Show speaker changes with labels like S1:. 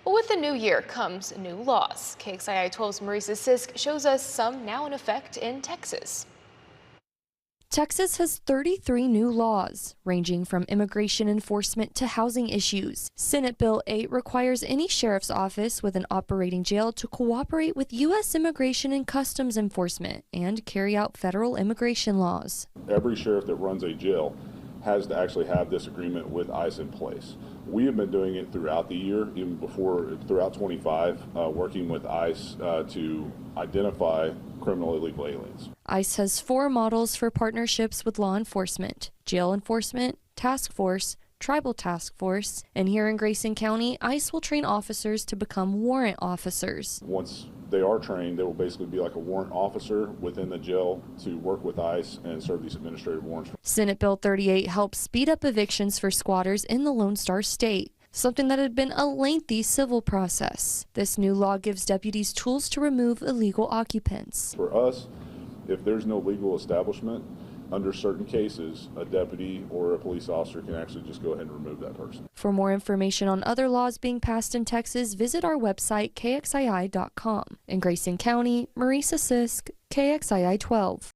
S1: Well, with the new year comes new laws. KXII 12's Marisa Sisk shows us some now in effect in Texas.
S2: Texas has 33 new laws, ranging from immigration enforcement to housing issues. Senate Bill 8 requires any sheriff's office with an operating jail to cooperate with U.S. Immigration and Customs Enforcement and carry out federal immigration laws.
S3: Every sheriff that runs a jail has to actually have this agreement with ICE in place. We have been doing it throughout the year, even throughout 25, working with ICE to identify criminal illegal aliens.
S2: ICE has 4 models for partnerships with law enforcement: jail enforcement, task force, tribal task force, and here in Grayson County, ICE will train officers to become warrant officers.
S3: Once they are trained, they will basically be like a warrant officer within the jail to work with ICE and serve these administrative warrants.
S2: Senate Bill 38 helps speed up evictions for squatters in the Lone Star State, something that had been a lengthy civil process. This new law gives deputies tools to remove illegal occupants.
S3: For us, if there's no legal establishment, under certain cases, a deputy or a police officer can actually just go ahead and remove that person.
S2: For more information on other laws being passed in Texas, visit our website, kxii.com. In Grayson County, Marisa Sisk, KXII 12.